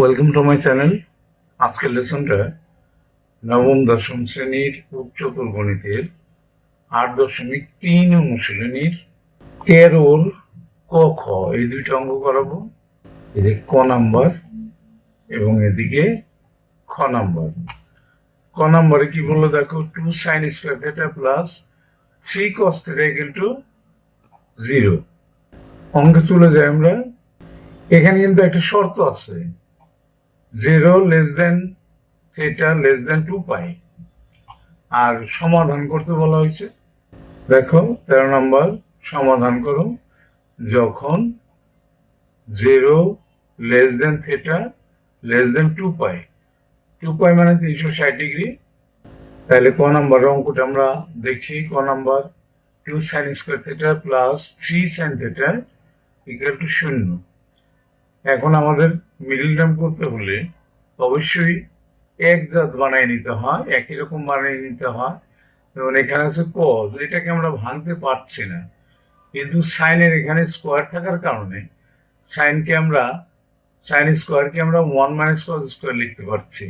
Welcome to my channel. আজকের লেসনটা নবম-দশম শ্রেণীর চতুর্গণিতের 8.3 অনুশীলনীর 13 ক খ এই দুইটা অঙ্ক করাবো। এদিকে ক নাম্বার এবং এদিকে খ নাম্বার। ক নাম্বারে কি বললো দেখো, 2 sin square theta plus 3 cos theta equal to 0। অঙ্কে চলে যাই আমরা। এখানে কিন্তু একটা শর্ত আছে, 0 লেস দেন থিটা লেস দেন 2 পাই, আর সমাধান করতে বলা হয়েছে। দেখো 13 নম্বর, সমাধান করো যখন 0 লেস দেন থিটা লেস দেন 2 পাই, 2 পাই মানে 360 ডিগ্রি। তাহলে ক নাম্বার অঙ্কটা আমরা দেখি। ক number 2 sin square theta plus 3 sin theta equal to 0। এখন আমাদের মিডল টার্ম করতে হলে অবশ্যই এক জাত বানিয়ে নিতে হয়, একই রকম বানিয়ে নিতে হয়। যেমন এখানে আছে কজ, এটাকে আমরা ভাঙতে পারছি না, কিন্তু সাইনের এখানে স্কোয়ার থাকার কারণে সাইন স্কোয়ারকে আমরা 1 মাইনাস কজ স্কোয়ার লিখতে পারছি।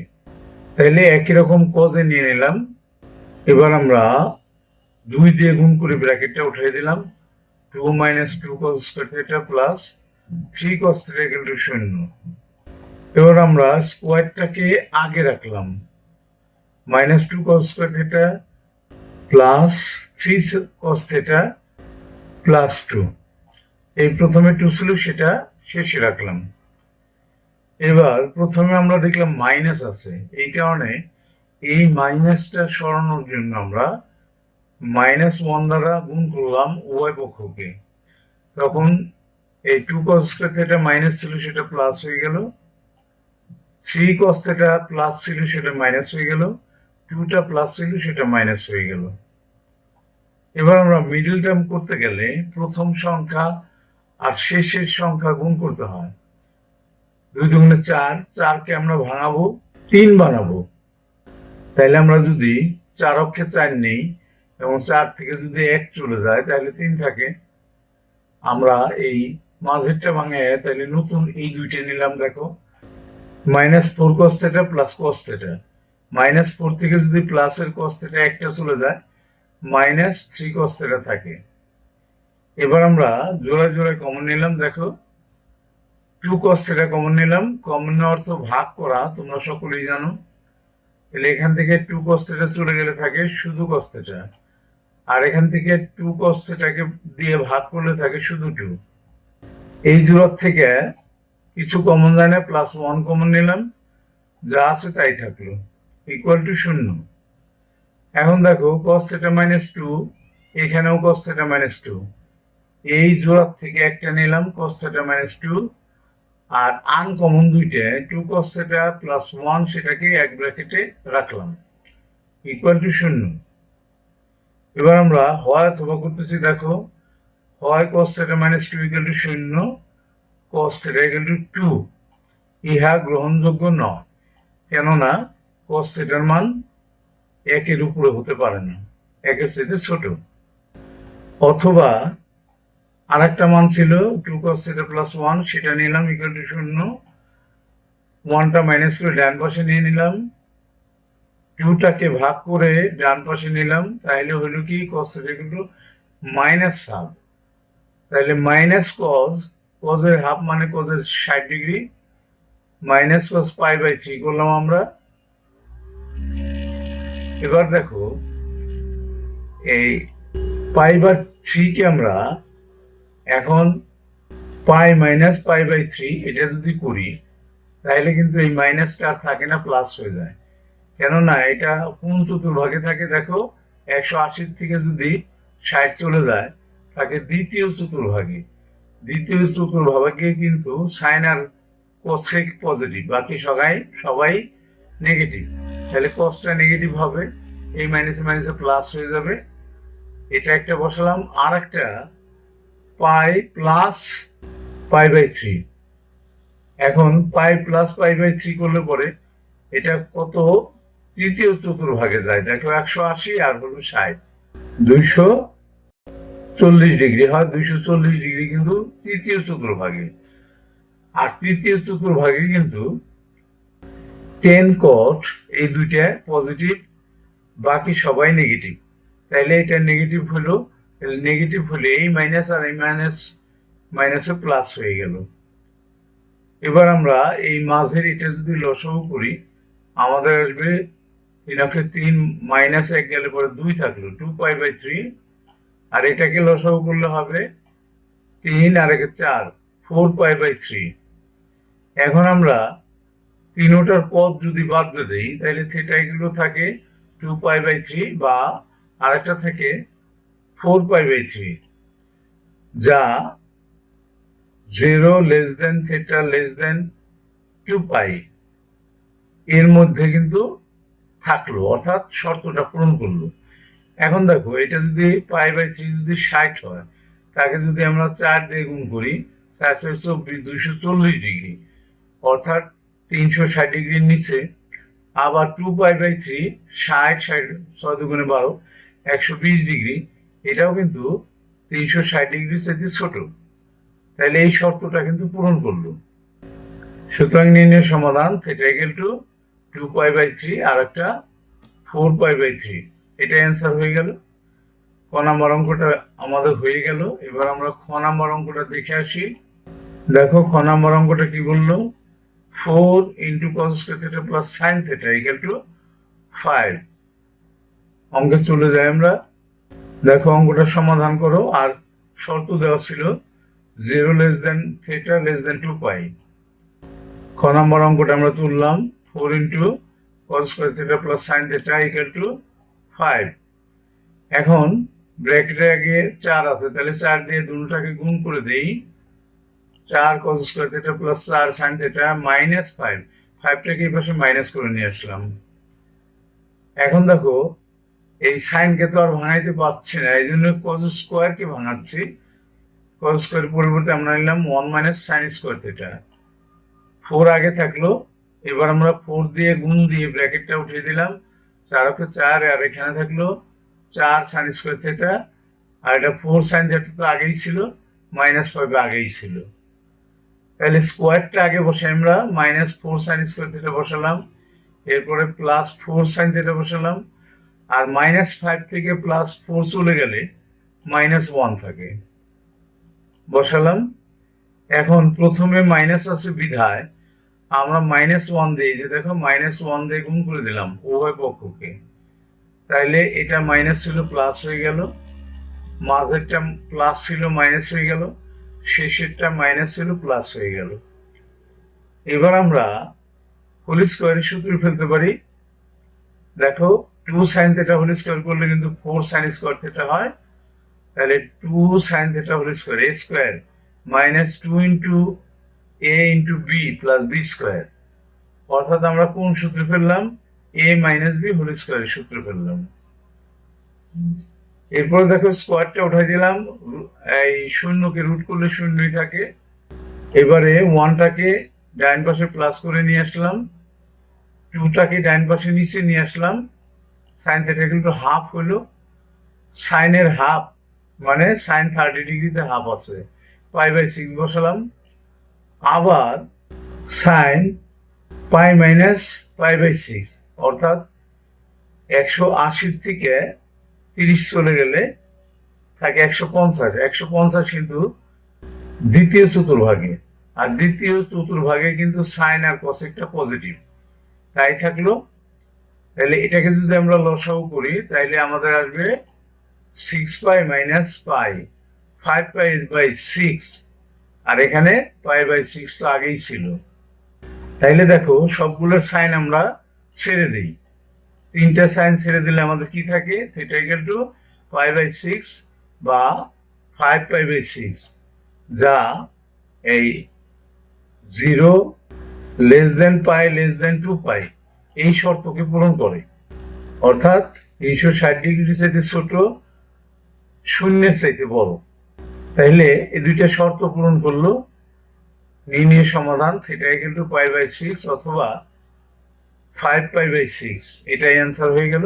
তাইলে একই রকম কজে নিয়ে নিলাম। এবার আমরা 2 দিয়ে গুণ করে ব্র্যাকেটটা উঠিয়ে দিলাম। 2 minus 2 cos square theta plus 3 cause theta equal to 0। এবার আমরা স্কোয়ারটাকে আগে রাখলাম, minus 2 cos square theta plus 3 cos theta plus 2। এই প্রথমে 2 ছিল, সেটা শেষে রাখলাম। এবার প্রথমে আমরা দেখলাম মাইনাস আছে, এই কারণে এই মাইনাসটা সরানোর জন্য আমরা -1 দ্বারা গুণ করলাম উভয় পক্ষকে। তখন এই 2 cos স্কয়ার থিটা মাইনাস ছিল, সেটা প্লাস হয়ে গেল। 3 cos থিটা প্লাস ছিল, সেটা মাইনাস হয়ে গেল। 2টা প্লাস ছিল, সেটা মাইনাস হয়ে গেল। এবার আমরা মিডল টার্ম করতে গেলে প্রথম সংখ্যা আর শেষের সংখ্যা গুণ করতে হয়। 2 দুগুণে 4, 4কে আমরা ভাঙাবো, 3 বানাবো। তাহলে আমরা যদি 4 অক্ষে 4 নেই এবং 4 থেকে যদি 1 চলে যায় তাহলে 3 থাকে। আমরা এই মাঝেরটা ভাঙে তাহলে নতুন এই দুইটা নিলাম। দেখো -4 cos theta plus cos theta, -4 থেকে যদি প্লাসের cos থিটা একটা চলে যায় -3 cos থিটা থাকে। এবার আমরা জোড়ায় জোড়ায় কমন নিলাম। দেখো 2 cos থিটা কমন নিলাম। কমন অর্থ ভাগ করা, তোমরা সকলেই জানো। তাহলে এখান থেকে 2 cos থিটা চলে গেলে থাকে শুধু cos থিটা, আর এখান থেকে 2 cos থিটাকে দিয়ে ভাগ করলে থাকে শুধু 2। এই দূরত্ব থেকে কিছু কমন যায় না, +1 কমন নিলাম, যা আছে তাই থাকলো, ইকুয়াল টু 0। এখন দেখো cos থিটা -2, এখানেও cos থিটা -2। এই জোড়া থেকে একটা নিলাম cos থিটা -2, আর আনকমন দুইটা 2 cos থিটা প্লাস 1 সেটাকে এক ব্র্যাকেটে রাখলাম, ইকুয়াল টু 0। এবার আমরা হয় অথবা করতেছি। দেখো হয় cos theta -2 equal to 0, cos theta equal to 2। ইহা গ্রহণযোগ্য নয়, কেননা cos থিটার মান 1-এর উপরে হতে পারে না, 1-এর চেয়ে ছোট। অথবা আরেকটা মান ছিল 2 cos থিটা প্লাস 1, সেটা নিলাম ইকুয়াল টু 0। 1টা মাইনাস করে ডান পাশে নিয়ে নিলাম, 2টাকে ভাগ করে ডান পাশে নিলাম, তাহলে হলো কি cos theta equal to -half. তাহলে মাইনাস cos এর হাফ মানে cos এর 60 ডিগ্রি, মাইনাস cos π/3 করলাম আমরা। এবার দেখো এই π/3 কে আমরা এখন পাই মাইনাস π/3 এটা যদি করি তাহলে কিন্তু এই মাইনাসটা আর থাকে না, প্লাস হয়ে যায়। কেননা এটা কোন চতুর্ভাগে থাকে? দেখো 180 থেকে যদি 60 চলে যায় থাকে দ্বিতীয় চতুর্ভাগে। দ্বিতীয় চতুর্ভাগে কিন্তু সাইন আর কোসেক পজিটিভ, বাকি সবাই নেগেটিভ। তাহলে কসটা নেগেটিভ হবে, এই মাইনাসে মাইনাসে প্লাস হয়ে যাবে। এটা একটা বসালাম, আর একটা পাই প্লাস π/3। এখন পাই প্লাস π/3 করলে পরে এটা কত তৃতীয় চতুর্ভাগে যায়? দেখো 180 আর হলো 60, 240 ডিগ্রি হয়। 240 ডিগ্রি কিন্তু তৃতীয় চতুর্ভাগে, আর তৃতীয় চতুর্ভাগে কিন্তু টেন কট এই দুইটা পজিটিভ, বাকি সবাই নেগেটিভ। তাইলে এটা নেগেটিভ হলো, নেগেটিভ হলে এই মাইনাস আর এই মাইনাস মাইনাসে প্লাস হয়ে গেল। এবার আমরা এই মাঝের এটা যদি লসাগু করি, আমাদের আসবে 3 মাইনাস 1 গেলে পরে 2 থাকলো 2π/3, আর এটাকে লসাগু করলে হবে 3 আর 1 4 4π/3। এখন আমরা তিনটার পদ যদি বাদ দেই তাহলে থিটা এগুলো থাকে 2π/3 বা আরেকটা থাকে 4π/3, যা 0 less than theta less than 2π এর মধ্যে কিন্তু থাকলো, অর্থাৎ শর্তটা পূরণ করলো। এখন দেখো এটা যদি π/3 যদি 60 হয়, তাকে যদি আমরা 4 দিয়ে গুণ করি 424 240 ডিগ্রি, অর্থাৎ 360 ডিগ্রির নিচে। আবার 2π/3 60 6 দুগুণে 12 120 ডিগ্রি, এটাও কিন্তু 360 ডিগ্রির চাইতে ছোট। তাহলে এই শর্তটা কিন্তু পূরণ করলো। সুতরাং নির্ণয় সমাধান থিটা ইকুয়াল টু 2π/3 আর একটা 4π/3, এটা অ্যান্সার হয়ে গেল। ক নাম্বার অঙ্কটা আমাদের হয়ে গেল। এবার আমরা খ নাম্বার অঙ্কটা দেখে আসি। দেখো খ নাম্বার অঙ্কটা কি বললো, 4 × cos θ plus sin θ equal to 5। অঙ্কে চলে যাই আমরা। দেখো অঙ্কটা সমাধান করো, আর শর্ত দেওয়া ছিল 0 লেস দেন θ লেস দেন 2π। খ নাম্বার অঙ্কটা আমরা তুললাম, 4 × cos θ plus sin θ equal to 5। এখন ব্র্যাকেটে আগে 4 আছে, তাহলে 4 দিয়ে দুটোটাকে গুণ করে দেই। 4 cos θ প্লাস 4 sin θ মাইনাস 5, 5টাকে এই পাশে মাইনাস করে নিয়ে আসলাম। এখন দেখো এই সাইনকে তো আর ভাঙাইতে পারছি না, এই জন্য cos স্কোয়ারকে ভাঙাচ্ছি। cos স্কোয়ার পরিবর্তে আমরা নিলাম 1 - sin স্কোয়ার θ। 4 আগে থাকলো, এবার আমরা 4 দিয়ে গুণ দিয়ে ব্র্যাকেটটা উঠিয়ে দিলাম। 4 × 4, আর এখানে থাকলো 4 sin স্কোয়ার θ, আর এটা 4 sin θ তো আগেই ছিল, -5 আগেই ছিল। তাহলে স্কোয়ারটা আগে বসে আমরা -4 sin স্কোয়ার θ বসালাম, এরপরে +4 sin θ বসালাম, আর -5 থেকে +4 চলে গেলে -1 থাকে, বসালাম। এখন প্রথমে মাইনাস আছে বিধায় আমরা -1 দিই, যে দেখো -1 দিয়ে গুণ করে দিলাম উভয় পক্ষকে। তাইলে এটা মাইনাস ছিল প্লাস হয়ে গেল, মাঝেরটা প্লাস ছিল মাইনাস হয়ে গেল, শেষেরটা মাইনাস ছিল প্লাস হয়ে গেল। এবার আমরা হোল স্কোয়ারের সূত্র ফেলতে পারি। দেখো 2 sin θ হোল স্কোয়ার করলে কিন্তু 4 sin স্কোয়ার θ হয়। তাহলে 2 sin θ whole square a square -2 × a × b plus b square, অর্থাৎ আমরা কোন সূত্র ফেললাম, a - b হোল স্কোয়ারের সূত্র ফেললাম। এরপর দেখো স্কোয়ারটা উঠাই দিলাম, এই শূন্যকে রুট করলে শূন্যই থাকে। এবারে 1টাকে ডাইন পাশে প্লাস করে নিয়ে আসলাম, 2টাকে ডাইন পাশে নিচে নিয়ে আসলাম। sin θ কিন্তু হাফ হলো, সাইনের হাফ মানে sin 30 ডিগ্রিতে হাফ আছে, π/6 বসালাম। আবার sin π - π/6, অর্থাৎ 180 থেকে 30 চলে গেলে থাকে 150। 150 কিন্তু দ্বিতীয় চতুর্ভাগে, আর দ্বিতীয় চতুর্ভাগে কিন্তু সাইন আর কসেকটা পজিটিভ, তাই থাকলো। তাহলে এটাকে যদি আমরা লসাগু করি তাহলে আমাদের আসবে 6π - π, 5π/6, আর এখানে π/6 তো আগেই ছিল। তাইলে দেখো সবগুলোর সাইন আমরা ছেড়ে দিই, 3টা সাইন ছেড়ে দিলে আমাদের কি থাকে, θ ইকুয়াল টু π/6 বা 5π/6, যা এই 0 লেস দেন π লেস দেন 2π এই শর্তকে পূরণ করে, অর্থাৎ 360 ডিগ্রি চাইতে ছোট, শূন্যের চাইতে বড়। তাইলে এই দুইটা শর্ত পূরণ করলো। নির্ণয় সমাধান θ ইকুয়াল টু π/6 অথবা 5π/6, এটাই অ্যান্সার হয়ে গেল।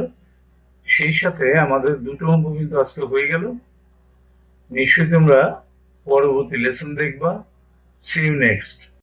সেই সাথে আমাদের দুটো অঙ্ক কিন্তু আজকে হয়ে গেল। নিশ্চয়ই তোমরা পরবর্তী লেসন দেখবা। See you next.